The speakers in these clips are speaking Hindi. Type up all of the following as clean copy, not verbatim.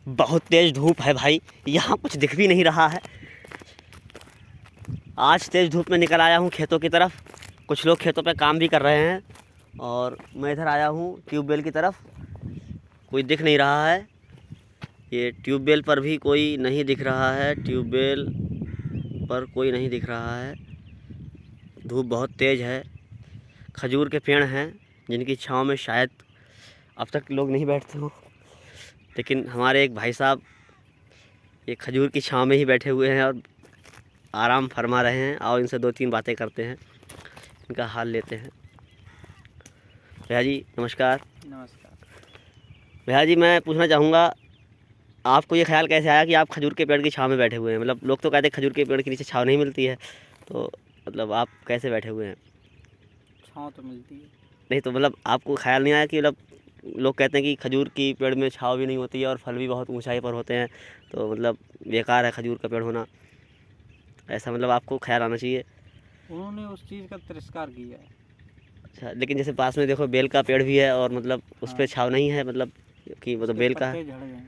बहुत तेज़ धूप है भाई, यहाँ कुछ दिख भी नहीं रहा है। आज तेज़ धूप में निकल आया हूँ खेतों की तरफ। कुछ लोग खेतों पे काम भी कर रहे हैं और मैं इधर आया हूँ ट्यूबवेल की तरफ। कोई दिख नहीं रहा है, ये ट्यूबवेल पर भी कोई नहीं दिख रहा है। ट्यूबवेल पर कोई नहीं दिख रहा है, धूप बहुत तेज़ है। खजूर के पेड़ हैं जिनकी छाँव में शायद अब तक लोग नहीं बैठते हो, लेकिन हमारे एक भाई साहब ये खजूर की छाँव में ही बैठे हुए हैं और आराम फरमा रहे हैं। और इनसे दो तीन बातें करते हैं, इनका हाल लेते हैं। भैया जी नमस्कार। नमस्कार। भैया जी मैं पूछना चाहूँगा, आपको ये ख्याल कैसे आया कि आप खजूर के पेड़ की छाँव में बैठे हुए हैं? मतलब लोग तो कहते हैं खजूर के पेड़ के नीचे छाँव नहीं मिलती है, तो मतलब आप कैसे बैठे हुए हैं? छाँव तो मिलती है। नहीं तो मतलब आपको ख्याल नहीं आया कि मतलब लोग कहते हैं कि खजूर की पेड़ में छाँव भी नहीं होती है और फल भी बहुत ऊंचाई पर होते हैं, तो मतलब बेकार है खजूर का पेड़ होना, ऐसा मतलब आपको ख्याल आना चाहिए। उन्होंने उस चीज़ का तिरस्कार किया है। अच्छा, लेकिन जैसे पास में देखो बेल का पेड़ भी है और मतलब उस पर छाँव नहीं है, मतलब कि मतलब बेल का है। पत्ते झड़ गए।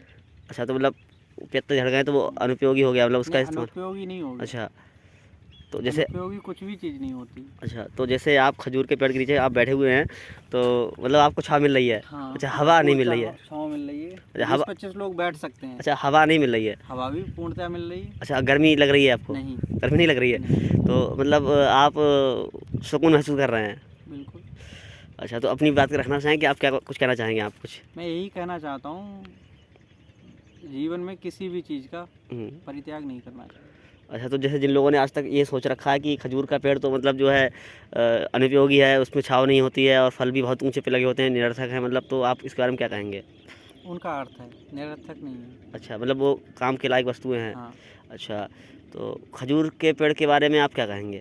अच्छा, तो मतलब पत्ते झड़ गए तो वो अनुपयोगी हो गया, मतलब उसका इस्तेमाल। अनुपयोगी नहीं होगा। अच्छा, तो जैसे अनुपयोगी कुछ भी चीज़ नहीं होती। अच्छा, तो जैसे आप खजूर के पेड़ के नीचे आप बैठे हुए हैं तो मतलब आपको छाँव मिल रही है। हाँ, अच्छा, हवा नहीं मिल रही है। छाँव मिल रही है। अच्छा, हवा 20-25 लोग बैठ सकते हैं। अच्छा, हवा नहीं मिल रही है। हवा भी पूर्णतः मिल रही है। अच्छा, गर्मी लग रही है आपको? नहीं। गर्मी नहीं लग रही है, नहीं। तो मतलब आप सुकून महसूस कर रहे हैं। बिल्कुल। अच्छा, तो अपनी बात रखना चाहेंगे आप, क्या कुछ कहना चाहेंगे आप कुछ? मैं यही कहना चाहता हूँ, जीवन में किसी भी चीज़ का हम्म। परित्याग नहीं करना चाहिए। अच्छा, तो जैसे जिन लोगों ने आज तक ये सोच रखा है कि खजूर का पेड़ तो मतलब जो है अनुपयोगी है, उसमें छाँव नहीं होती है और फल भी बहुत ऊंचे पे लगे होते हैं, निरर्थक है, मतलब तो आप इसके बारे में क्या कहेंगे? उनका अर्थ है, निरर्थक नहीं है। अच्छा, मतलब वो काम के लायक वस्तुएं हैं। हाँ। अच्छा, तो खजूर के पेड़ के बारे में आप क्या कहेंगे?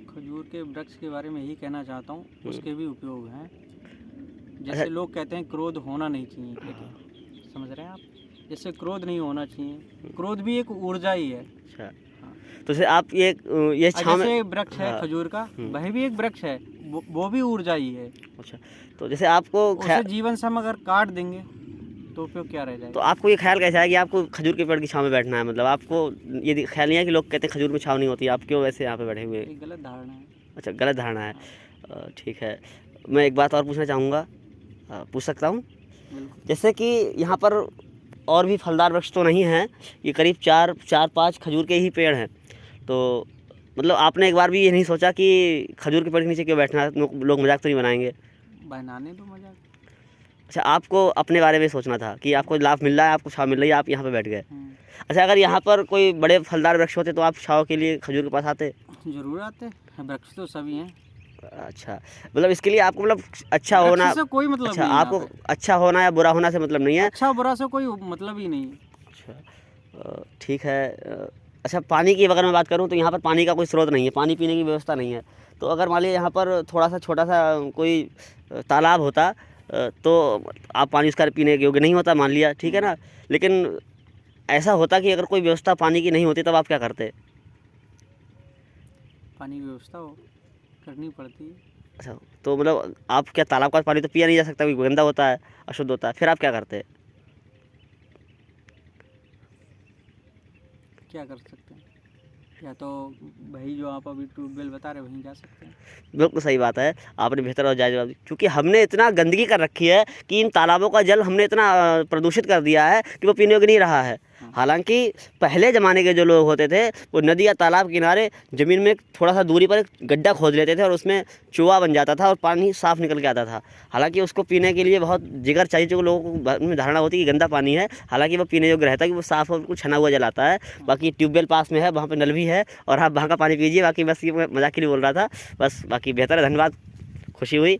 खजूर के वृक्ष के बारे में यही कहना चाहता हूँ, उसके भी उपयोग हैं। अच्छा। जैसे लोग कहते हैं क्रोध होना नहीं चाहिए, लेकिन समझ रहे हैं आप, जैसे क्रोध नहीं होना चाहिए। क्रोध भी एक ऊर्जा ही है। अच्छा, हाँ। तो जैसे आप ये छाँव में जैसे वृक्ष है हाँ। खजूर का, वह भी एक वृक्ष है, वो भी ऊर्जा ही है। अच्छा, तो जैसे आपको उसे जीवन से हम अगर काट देंगे तो उपयोग क्या रह तो जाएगा? आपको ये ख्याल कैसा है कि आपको खजूर के पेड़ की छाँव में बैठना है? मतलब आपको ये ख्याल नहीं है कि लोग कहते हैं खजूर में छाँव नहीं होती, आप क्यों वैसे यहाँ पे बैठे हुए हैं? एक गलत धारणा है। अच्छा, गलत धारणा है। हाँ। ठीक है, मैं एक बात और पूछना चाहूँगा, पूछ सकता हूँ? बिल्कुल। जैसे कि यहाँ पर और भी फलदार वृक्ष तो नहीं हैं, ये करीब 4-5 खजूर के ही पेड़ हैं, तो मतलब आपने एक बार भी ये नहीं सोचा कि खजूर के पेड़ के नीचे क्यों बैठना है? लोग मजाक तो नहीं बनाएंगे? बनाने दो मजाक। अच्छा, आपको अपने बारे में सोचना था कि आपको लाभ मिल रहा है, आपको छाँव मिल रही है, आप यहाँ पे बैठ गए। अच्छा, अगर यहाँ पर कोई बड़े फलदार वृक्ष होते तो आप छाँव के लिए खजूर के पास आते? जरूर आते, वृक्ष तो सभी हैं। अच्छा, मतलब इसके लिए आपको मतलब अच्छा होना, वृक्ष से कोई मतलब अच्छा नहीं है। आपको अच्छा होना या बुरा होना से मतलब नहीं है? अच्छा बुरा से कोई मतलब ही नहीं। अच्छा, ठीक है। अच्छा, पानी की अगर मैं बात करूँ तो यहाँ पर पानी का कोई स्रोत नहीं है, पानी पीने की व्यवस्था नहीं है, तो अगर मान लीजिए यहाँ पर थोड़ा सा छोटा सा कोई तालाब होता तो आप पानी उसका पीने के योग्य नहीं होता, मान लिया, ठीक है ना, लेकिन ऐसा होता कि अगर कोई व्यवस्था पानी की नहीं होती तब आप क्या करते? पानी की व्यवस्था हो करनी पड़ती है। अच्छा, तो मतलब आप क्या तालाब का पानी तो पिया नहीं जा सकता, क्योंकि गंदा होता है, अशुद्ध होता है, फिर आप क्या करते? क्या कर सकते हैं, या तो भाई जो आप अभी ट्यूबवेल बता रहे वहीं जा सकते हैं। बिल्कुल सही बात है, आपने बेहतर और जायज़ जवाब दी, क्योंकि हमने इतना गंदगी कर रखी है कि इन तालाबों का जल हमने इतना प्रदूषित कर दिया है कि वो पीने योग्य नहीं रहा है। हालांकि पहले ज़माने के जो लोग होते थे वो नदी या तालाब किनारे ज़मीन में थोड़ा सा दूरी पर एक गड्ढा खोद लेते थे और उसमें चूहा बन जाता था और पानी साफ़ निकल के आता था। हालांकि उसको पीने के लिए बहुत जिगर चाहिए, जो लोगों को में धारणा होती है कि गंदा पानी है, हालांकि वो पीने योग्य रहता है कि वो साफ़ और कुछ छना हुआ जल आता है। बाकी ट्यूबवेल पास में है, वहाँ पर नल भी है और आप वहाँ का पानी पीजिए। बाकी बस ये मैं मजाक के लिए बोल रहा था, बस बाकी बेहतर है, धन्यवाद, खुशी हुई।